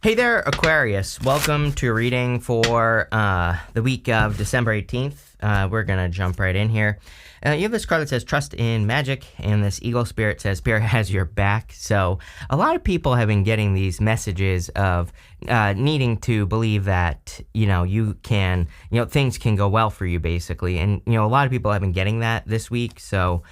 Hey there, Aquarius. Welcome to a reading for the week of December 18th. We're going to jump right in here. You have this card that says trust in magic, and this eagle spirit says spirit has your back. So a lot of people have been getting these messages of needing to believe that, you can, things can go well for you, basically. And, a lot of people have been getting that this week. So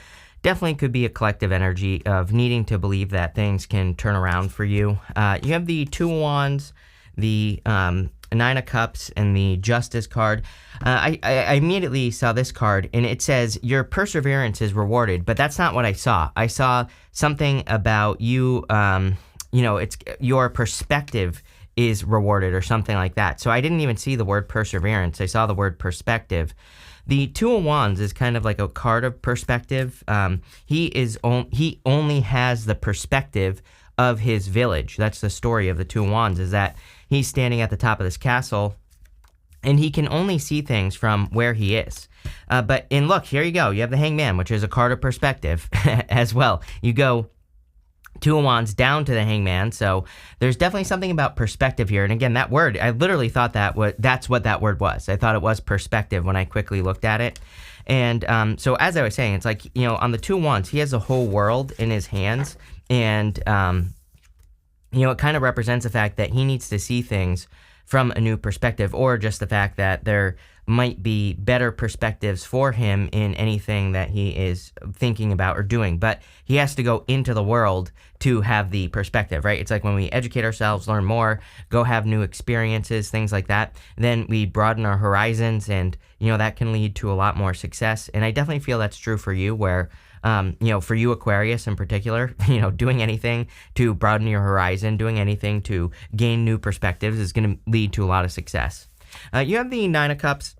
definitely could be a collective energy of needing to believe that things can turn around for you. You have the Two of Wands, the Nine of Cups, and the Justice card. I immediately saw this card, and it says, your perseverance is rewarded, but that's not what I saw. I saw something about you, it's your perspective is rewarded or something like that. So I didn't even see the word perseverance. I saw the word perspective. The Two of Wands is kind of like a card of perspective. He only has the perspective of his village. That's the story of the Two of Wands, is that he's standing at the top of this castle, and he can only see things from where he is. And look, here you go. You have the Hangman, which is a card of perspective as well. You go Two of Wands down to the Hangman, so there's definitely something about perspective here. And again, that word, I literally thought that's what that word was. I thought it was perspective when I quickly looked at it. And so as I was saying, it's like, on the Two of Wands, he has the whole world in his hands, and it kind of represents the fact that he needs to see things from a new perspective, or just the fact that there might be better perspectives for him in anything that he is thinking about or doing. But he has to go into the world to have the perspective, right? It's like when we educate ourselves, learn more, go have new experiences, things like that, then we broaden our horizons, and, that can lead to a lot more success. And I definitely feel that's true for you, where for you, Aquarius in particular, doing anything to broaden your horizon, doing anything to gain new perspectives is going to lead to a lot of success. You have the Nine of Cups.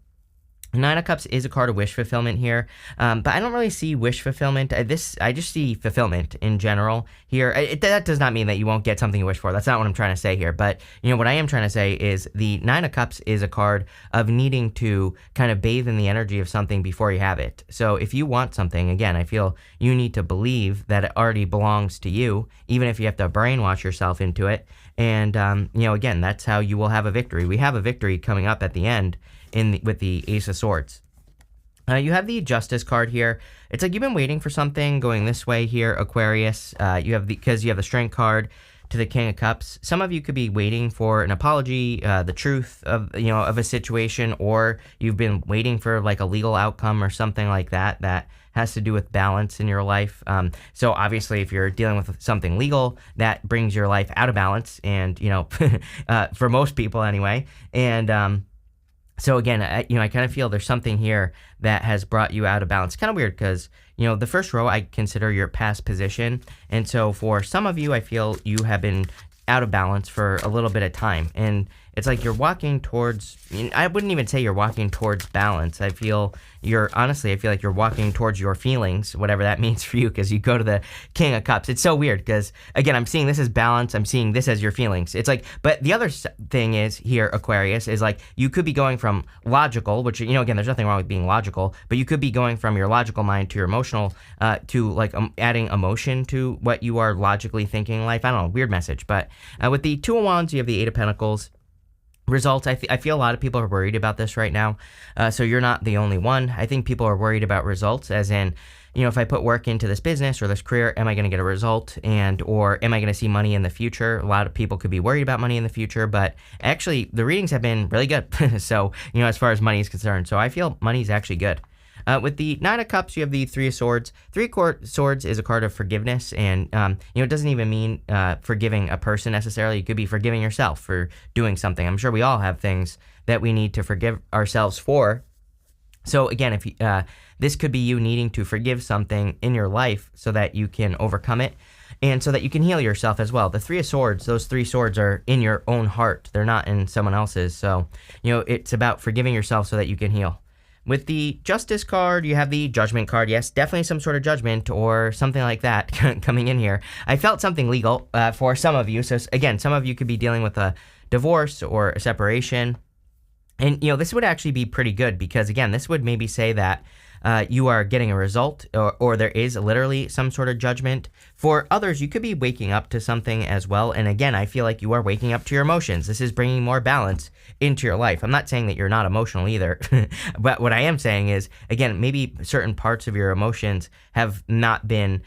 Nine of Cups is a card of wish fulfillment here, but I don't really see wish fulfillment. I just see fulfillment in general here. That does not mean that you won't get something you wish for. That's not what I'm trying to say here. But, what I am trying to say is the Nine of Cups is a card of needing to kind of bathe in the energy of something before you have it. So if you want something, again, I feel you need to believe that it already belongs to you, even if you have to brainwash yourself into it. And, again, that's how you will have a victory. We have a victory coming up at the end with the Ace of Swords. You have the Justice card here. It's like you've been waiting for something going this way here, Aquarius. Because you have the Strength card to the King of Cups. Some of you could be waiting for an apology, the truth of a situation, or you've been waiting for like a legal outcome or something like that has to do with balance in your life. So obviously, if you're dealing with something legal, that brings your life out of balance, and for most people anyway. And so again, I kind of feel there's something here that has brought you out of balance. It's kind of weird because, the first row I consider your past position. And so for some of you, I feel you have been out of balance for a little bit of time. And it's like you're walking towards, I wouldn't even say you're walking towards balance. I feel like you're walking towards your feelings, whatever that means for you, because you go to the King of Cups. It's so weird because, again, I'm seeing this as balance. I'm seeing this as your feelings. It's like, but the other thing is here, Aquarius, is like you could be going from logical, which, again, there's nothing wrong with being logical, but you could be going from your logical mind to your emotional, to like adding emotion to what you are logically thinking in life. I don't know, weird message. But with the Two of Wands, you have the Eight of Pentacles. Results, I feel a lot of people are worried about this right now, so you're not the only one. I think people are worried about results, as in, if I put work into this business or this career, am I going to get a result, or am I going to see money in the future? A lot of people could be worried about money in the future, but actually the readings have been really good. So, as far as money is concerned, so I feel money is actually good. With the Nine of Cups, you have the Three of Swords. Three of Swords is a card of forgiveness, and it doesn't even mean forgiving a person necessarily. It could be forgiving yourself for doing something. I'm sure we all have things that we need to forgive ourselves for. So again, if this could be you needing to forgive something in your life so that you can overcome it, and so that you can heal yourself as well. The Three of Swords, those three swords are in your own heart. They're not in someone else's. So it's about forgiving yourself so that you can heal. With the Justice card, you have the Judgment card. Yes, definitely some sort of judgment or something like that coming in here. I felt something legal for some of you. So again, some of you could be dealing with a divorce or a separation. And, this would actually be pretty good because, again, this would maybe say that you are getting a result or there is literally some sort of judgment For others, you could be waking up to something as well. And again, I feel like you are waking up to your emotions. This is bringing more balance into your life. I'm not saying that you're not emotional either, but what I am saying is, again, maybe certain parts of your emotions have not been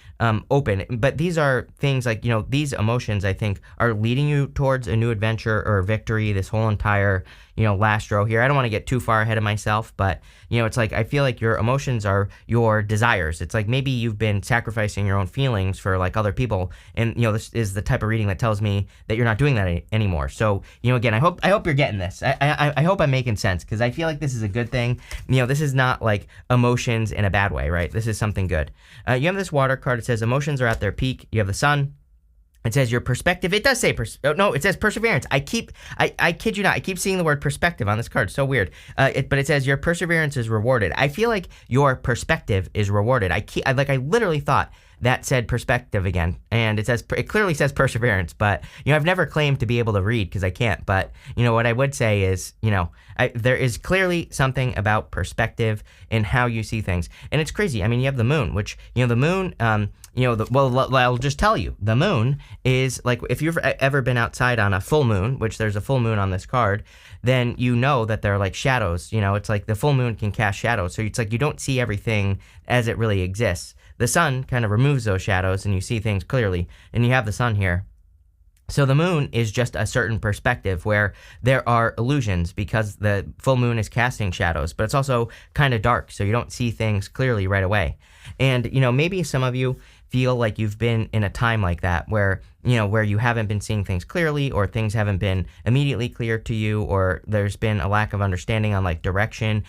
open. But these are things like, these emotions, I think, are leading you towards a new adventure or victory this whole entire last row here. I don't want to get too far ahead of myself, but it's like I feel like your emotions are your desires. It's like maybe you've been sacrificing your own feelings for like other people, and this is the type of reading that tells me that you're not doing that anymore. So again, I hope you're getting this. I hope I'm making sense, because I feel like this is a good thing. This is not like emotions in a bad way, right? This is something good. You have this water card. It says emotions are at their peak. You have the sun. It says your perspective. It does say, it says perseverance. I kid you not, I keep seeing the word perspective on this card. So weird. But it says your perseverance is rewarded. I feel like your perspective is rewarded. I literally thought that said perspective again, and it clearly says perseverance, but I've never claimed to be able to read because I can't. But what I would say is there is clearly something about perspective and how you see things, and it's crazy. I mean, you have the moon, which the moon. I'll just tell you, the moon is like, if you've ever been outside on a full moon, which there's a full moon on this card, then you know that they're like shadows. It's like the full moon can cast shadows. So it's like you don't see everything as it really exists. The sun kind of removes those shadows and you see things clearly, and you have the sun here. So the moon is just a certain perspective where there are illusions because the full moon is casting shadows, but it's also kind of dark, so you don't see things clearly right away. And, maybe some of you feel like you've been in a time like that where you haven't been seeing things clearly, or things haven't been immediately clear to you, or there's been a lack of understanding on like direction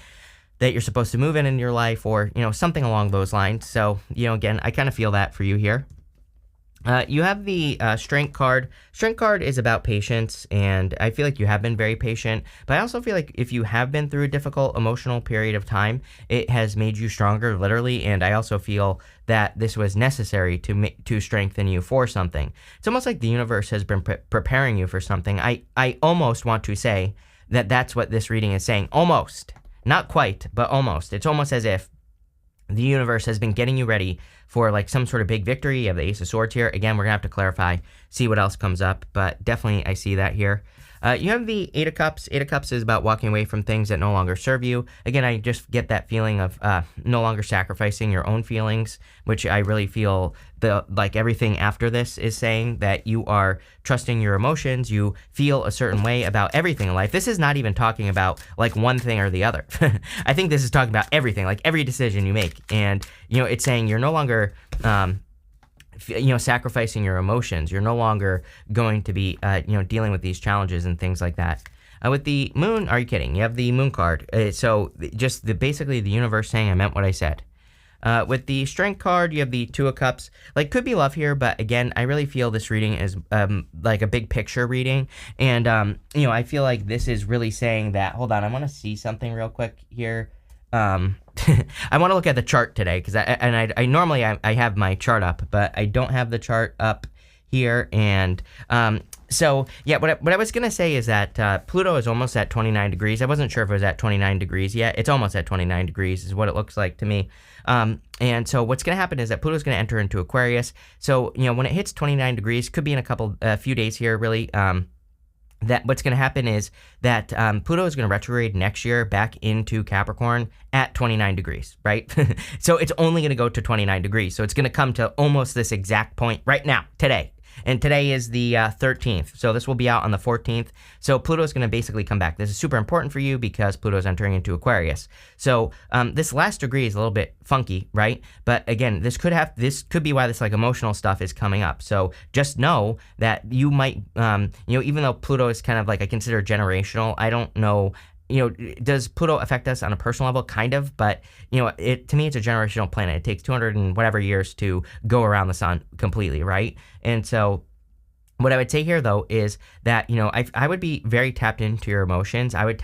that you're supposed to move in your life, or, something along those lines. So, again, I kind of feel that for you here. You have the Strength card. Strength card is about patience, and I feel like you have been very patient, but I also feel like if you have been through a difficult emotional period of time, it has made you stronger, literally, and I also feel that this was necessary to strengthen you for something. It's almost like the universe has been preparing you for something. I almost want to say that that's what this reading is saying. Almost. Not quite, but almost. It's almost as if the universe has been getting you ready for like some sort of big victory. You have the Ace of Swords here. Again, we're going to have to clarify, see what else comes up, but definitely I see that here. You have the Eight of Cups. Eight of Cups is about walking away from things that no longer serve you. Again, I just get that feeling of no longer sacrificing your own feelings, which I really feel everything after this is saying that you are trusting your emotions. You feel a certain way about everything in life. This is not even talking about like one thing or the other. I think this is talking about everything, like every decision you make. And, it's saying you're no longer sacrificing your emotions. You're no longer going to be, dealing with these challenges and things like that. With the moon, are you kidding? You have the moon card. So just basically the universe saying I meant what I said. With the Strength card, you have the Two of Cups. Like, could be love here, but again, I really feel this reading is like a big picture reading. And, I feel like this is really saying that, hold on, I want to see something real quick here. I want to look at the chart today, because I normally have my chart up, but I don't have the chart up here. And so yeah, what I was gonna say is that Pluto is almost at 29 degrees. I wasn't sure if it was at 29 degrees yet. It's almost at 29 degrees is what it looks like to me. And so what's gonna happen is that Pluto's gonna enter into Aquarius. So when it hits 29 degrees, could be in a few days here, really. That what's going to happen is that Pluto is going to retrograde next year back into Capricorn at 29 degrees, right? So it's only going to go to 29 degrees. So it's going to come to almost this exact point right now, today. And today is the 13th. So this will be out on the 14th. So Pluto is going to basically come back. This is super important for you because Pluto is entering into Aquarius. So this last degree is a little bit funky, right? But again, this could be why this like emotional stuff is coming up. So just know that you might, even though Pluto is kind of like I consider generational, I don't know. Does Pluto affect us on a personal level? Kind of, but, to me, it's a generational planet. It takes 200 and whatever years to go around the sun completely, right? And so what I would say here, though, is that, I would be very tapped into your emotions. I would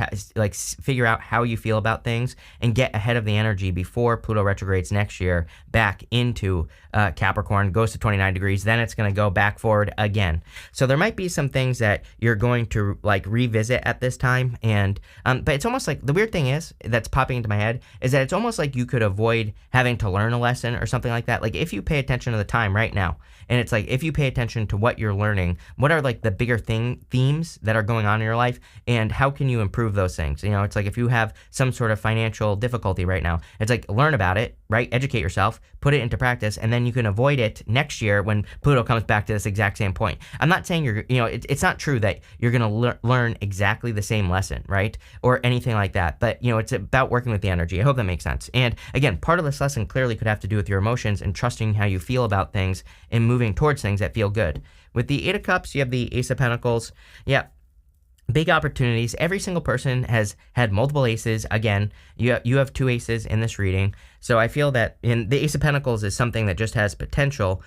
figure out how you feel about things and get ahead of the energy before Pluto retrogrades next year back into Capricorn, goes to 29 degrees. Then it's going to go back forward again. So there might be some things that you're going to revisit at this time. And but it's almost like the weird thing is that's popping into my head is that it's almost like you could avoid having to learn a lesson or something like that. Like if you pay attention to the time right now And it's like, if you pay attention to what you're learning, what are like the bigger themes that are going on in your life, and how can you improve those things? It's like if you have some sort of financial difficulty right now, it's like, learn about it, right? Educate yourself, put it into practice, and then you can avoid it next year when Pluto comes back to this exact same point. I'm not saying it's not true that you're going to learn exactly the same lesson, right? Or anything like that. But, it's about working with the energy. I hope that makes sense. And again, part of this lesson clearly could have to do with your emotions and trusting how you feel about things and moving towards things that feel good. With the Eight of Cups, you have the Ace of Pentacles. Yeah. Big opportunities. Every single person has had multiple aces. Again, you have 2 aces in this reading. So I feel that the Ace of Pentacles is something that just has potential.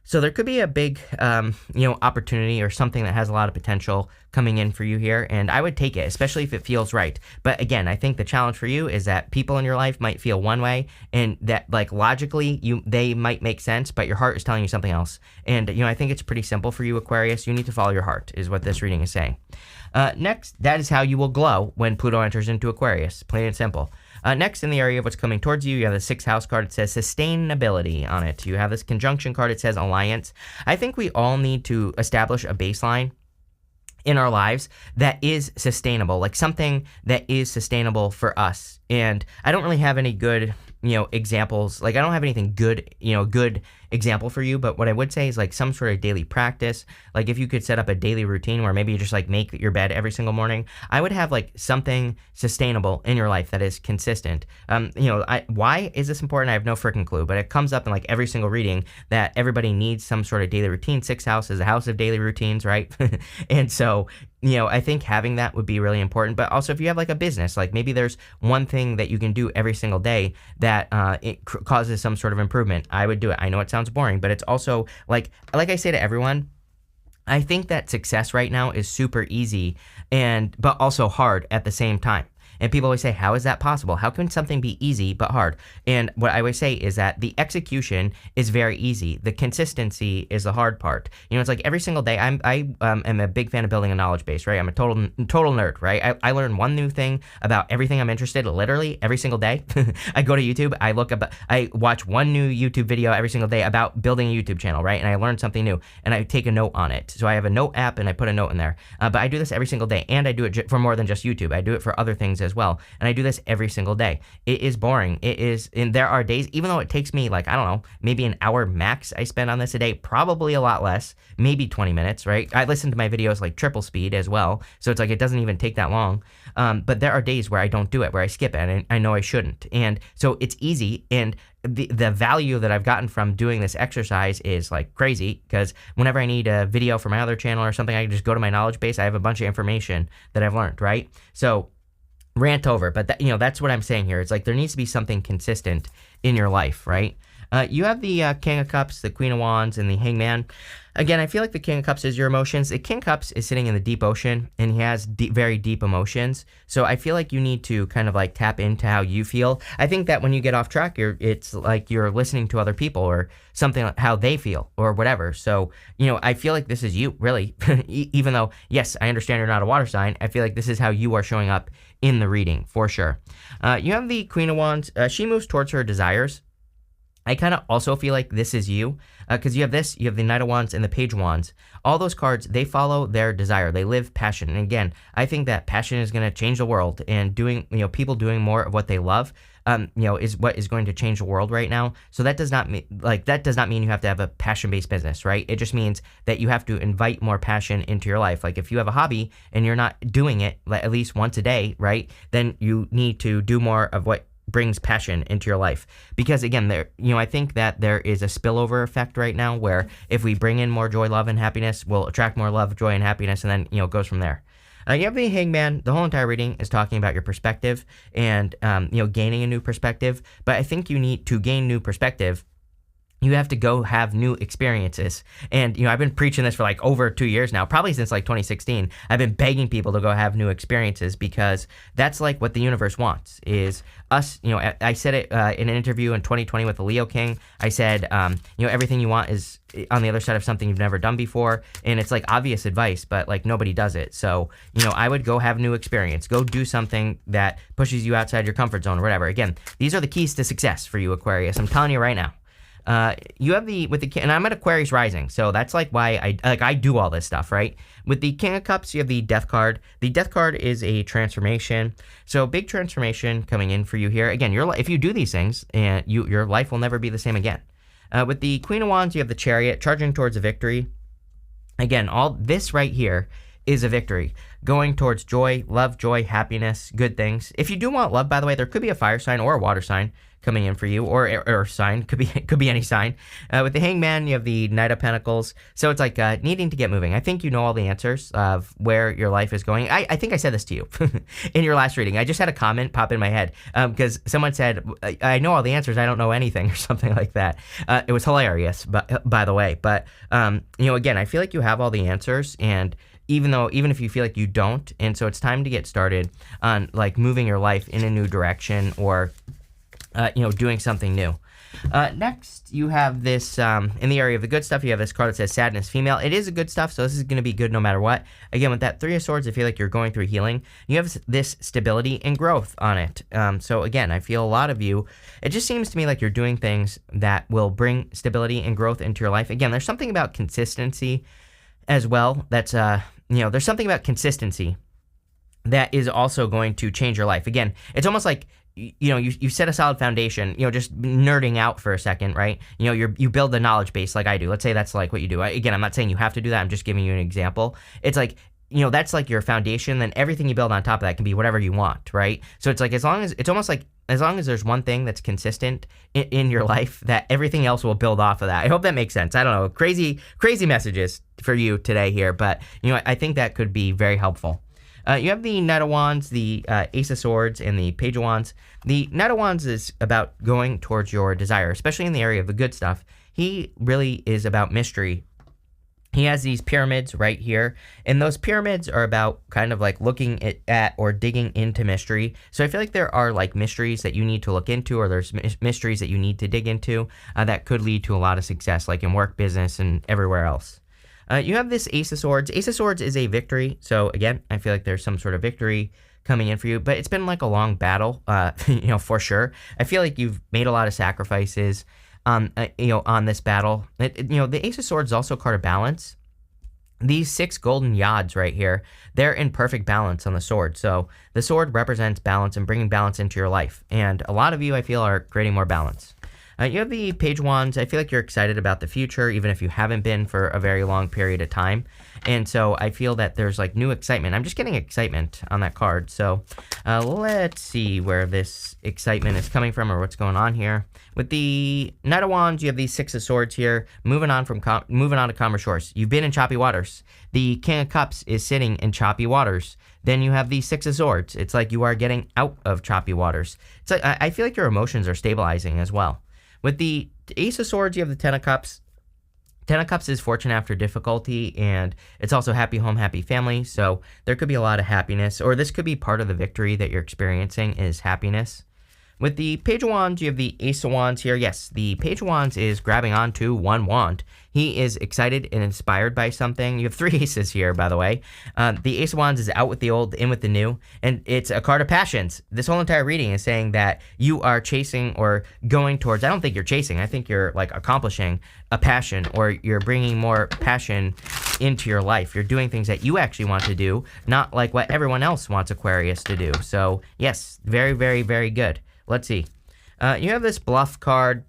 So there could be a big, opportunity or something that has a lot of potential coming in for you here, and I would take it, especially if it feels right. But again, I think the challenge for you is that people in your life might feel one way, and that like logically they might make sense, but your heart is telling you something else. And I think it's pretty simple for you, Aquarius. You need to follow your heart, is what this reading is saying. Next, that is how you will glow when Pluto enters into Aquarius, plain and simple. Next, in the area of what's coming towards you, you have the 6th house card. It says sustainability on it. You have this conjunction card. It says alliance. I think we all need to establish a baseline in our lives that is sustainable, like something that is sustainable for us. And I don't really have any good, examples. Like I don't have anything good, good example for you, but what I would say is like some sort of daily practice. Like if you could set up a daily routine where maybe you just like make your bed every single morning, I would have like something sustainable in your life that is consistent. Why is this important? I have no freaking clue, but it comes up in like every single reading that everybody needs some sort of daily routine. 6th house is a house of daily routines, right? And so, I think having that would be really important. But also if you have like a business, like maybe there's one thing that you can do every single day that it causes some sort of improvement, I would do it. I know it sounds boring, but it's also like I say to everyone, I think that success right now is super easy but also hard at the same time. And people always say, how is that possible? How can something be easy but hard? And what I always say is that the execution is very easy. The consistency is the hard part. It's like every single day, I am a big fan of building a knowledge base, right? I'm a total nerd, right? I learn one new thing about everything I'm interested in literally every single day. I go to YouTube, I watch one new YouTube video every single day about building a YouTube channel, right? And I learn something new and I take a note on it. So I have a note app and I put a note in there. But I do this every single day, and I do it for more than just YouTube. I do it for other things as well. And I do this every single day. It is boring. And there are days, even though it takes me like, I don't know, maybe an hour max I spend on this a day, probably a lot less, maybe 20 minutes, right? I listen to my videos like triple speed as well. So it's like, it doesn't even take that long. But there are days where I don't do it, where I skip it, and I know I shouldn't. And so it's easy. And the value that I've gotten from doing this exercise is like crazy, because whenever I need a video for my other channel or something, I can just go to my knowledge base. I have a bunch of information that I've learned, right? So rant over, but that's what I'm saying here. It's like there needs to be something consistent in your life, right? You have the King of Cups, the Queen of Wands, and the Hangman. Again, I feel like the King of Cups is your emotions. The King of Cups is sitting in the deep ocean, and he has very deep emotions. So I feel like you need to kind of like tap into how you feel. I think that when you get off track, it's like you're listening to other people or something, like how they feel or whatever. So, I feel like this is you, really. Even though, yes, I understand you're not a water sign, I feel like this is how you are showing up in the reading, for sure. You have the Queen of Wands. She moves towards her desires. I kind of also feel like this is you, because you have the Knight of Wands and the Page of Wands. All those cards, they follow their desire. They live passion. And again, I think that passion is going to change the world, and people doing more of what they love, is what is going to change the world right now. So that does not mean you have to have a passion-based business, right? It just means that you have to invite more passion into your life. Like if you have a hobby and you're not doing it at least once a day, right? Then you need to do more of what brings passion into your life, because again, I think that there is a spillover effect right now where if we bring in more joy, love, and happiness, we'll attract more love, joy, and happiness, and then it goes from there. You have the Hangman. The whole entire reading is talking about your perspective and gaining a new perspective. But I think you need to gain new perspective. You have to go have new experiences. And, I've been preaching this for like over 2 years now, probably since like 2016. I've been begging people to go have new experiences, because that's like what the universe wants, is us. I said it in an interview in 2020 with the Leo King. I said, everything you want is on the other side of something you've never done before. And it's like obvious advice, but like nobody does it. So, I would go have new experience, go do something that pushes you outside your comfort zone or whatever. Again, these are the keys to success for you, Aquarius. I'm telling you right now. You have and I'm at Aquarius rising, so that's like why I do all this stuff, right? With the King of Cups, you have the Death card. The Death card is a transformation, so big transformation coming in for you here. Again, if you do these things, and your life will never be the same again. With the Queen of Wands, you have the Chariot charging towards a victory. Again, all this right here is a victory, going towards joy, love, joy, happiness, good things. If you do want love, by the way, there could be a fire sign or a water sign coming in for you, or earth sign, could be any sign. With the Hangman, you have the Knight of Pentacles, so it's like needing to get moving. I think you know all the answers of where your life is going. I think I said this to you in your last reading. I just had a comment pop in my head because someone said, I know all the answers, I don't know anything, or something like that. It was hilarious, but by the way. But again, I feel like you have all the answers, and even if you feel like you don't, and so it's time to get started on like moving your life in a new direction, or doing something new. Next, you have this, in the area of the good stuff, you have this card that says Sadness Female. It is a good stuff, so this is going to be good no matter what. Again, with that Three of Swords, I feel like you're going through healing. You have this stability and growth on it. So again, I feel a lot of you, it just seems to me like you're doing things that will bring stability and growth into your life. Again, there's something about consistency as well. That's, there's something about consistency that is also going to change your life. Again, it's almost like, you set a solid foundation, just nerding out for a second, right? You build the knowledge base like I do. Let's say that's like what you do. Again, I'm not saying you have to do that. I'm just giving you an example. It's like, that's like your foundation. Then everything you build on top of that can be whatever you want, right? So it's like, as long as there's one thing that's consistent in your life, that everything else will build off of that. I hope that makes sense. I don't know, crazy messages for you today here, but I think that could be very helpful. You have the Knight of Wands, the Ace of Swords, and the Page of Wands. The Knight of Wands is about going towards your desire, especially in the area of the good stuff. He really is about mystery. He has these pyramids right here, and those pyramids are about kind of like looking at or digging into mystery. So I feel like there are like mysteries that you need to look into, or there's mysteries that you need to dig into that could lead to a lot of success, like in work, business, and everywhere else. You have this Ace of Swords. Ace of Swords is a victory. So again, I feel like there's some sort of victory coming in for you, but it's been like a long battle, for sure. I feel like you've made a lot of sacrifices, on this battle. The Ace of Swords is also a card of balance. These 6 golden yods right here, they're in perfect balance on the sword. So the sword represents balance and bringing balance into your life. And a lot of you, I feel, are creating more balance. You have the Page of Wands. I feel like you're excited about the future, even if you haven't been for a very long period of time. And so I feel that there's like new excitement. I'm just getting excitement on that card. So let's see where this excitement is coming from, or what's going on here. With the Knight of Wands, you have these 6 of Swords here. Moving on to calmer shores. You've been in choppy waters. The King of Cups is sitting in choppy waters. Then you have the 6 of Swords. It's like you are getting out of choppy waters. It's like I feel like your emotions are stabilizing as well. With the Ace of Swords, you have the 10 of Cups. 10 of Cups is fortune after difficulty, and it's also happy home, happy family. So there could be a lot of happiness, or this could be part of the victory that you're experiencing is happiness. With the Page of Wands, you have the Ace of Wands here. Yes, the Page of Wands is grabbing onto one wand. He is excited and inspired by something. You have 3 aces here, by the way. The Ace of Wands is out with the old, in with the new, and it's a card of passions. This whole entire reading is saying that you are chasing or going towards, I don't think you're chasing, I think you're like accomplishing a passion, or you're bringing more passion into your life. You're doing things that you actually want to do, not like what everyone else wants Aquarius to do. So yes, very, very, very good. Let's see. You have this Bluff card.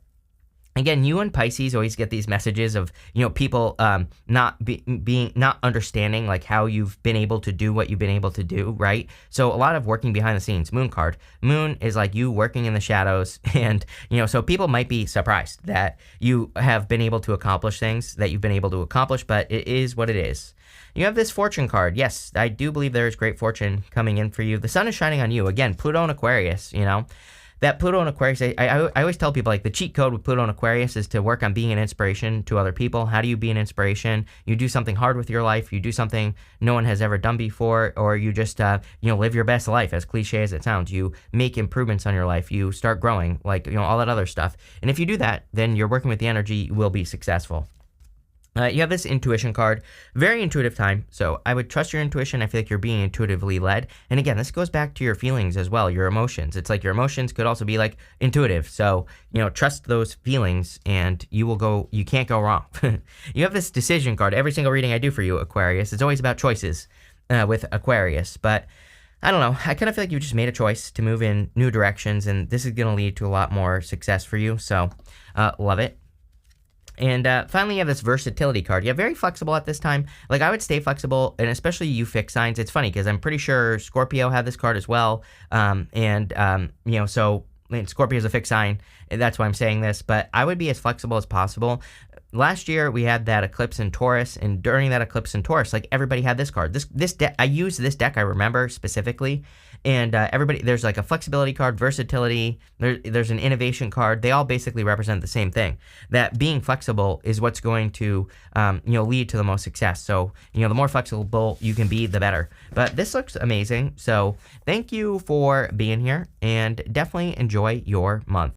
Again, you and Pisces always get these messages of, people not understanding like how you've been able to do what you've been able to do, right? So a lot of working behind the scenes. Moon card. Moon is like you working in the shadows, and so people might be surprised that you have been able to accomplish things that you've been able to accomplish, but it is what it is. You have this Fortune card. Yes, I do believe there is great fortune coming in for you. The sun is shining on you. Again, Pluto and Aquarius, That Pluto and Aquarius, I always tell people, like, the cheat code with Pluto and Aquarius is to work on being an inspiration to other people. How do you be an inspiration? You do something hard with your life. You do something no one has ever done before, or you just, live your best life, as cliche as it sounds. You make improvements on your life. You start growing, like, all that other stuff. And if you do that, then you're working with the energy, you will be successful. You have this intuition card, very intuitive time. So I would trust your intuition. I feel like you're being intuitively led. And again, this goes back to your feelings as well, your emotions. It's like your emotions could also be like intuitive. So, trust those feelings and you can't go wrong. You have this decision card. Every single reading I do for you, Aquarius, it's always about choices with Aquarius. But I don't know. I kind of feel like you just made a choice to move in new directions. And this is going to lead to a lot more success for you. So love it. And finally, you have this versatility card. Yeah, very flexible at this time. Like, I would stay flexible, and especially you fixed signs. It's funny because I'm pretty sure Scorpio had this card as well. So Scorpio is a fixed sign, and that's why I'm saying this. But I would be as flexible as possible. Last year, we had that eclipse in Taurus, and during that eclipse in Taurus, like, everybody had this card. This deck, I used this deck, I remember specifically, and everybody, there's like a flexibility card, versatility, there's an innovation card. They all basically represent the same thing. That being flexible is what's going to, lead to the most success. So, the more flexible you can be, the better. But this looks amazing. So, thank you for being here, and definitely enjoy your month.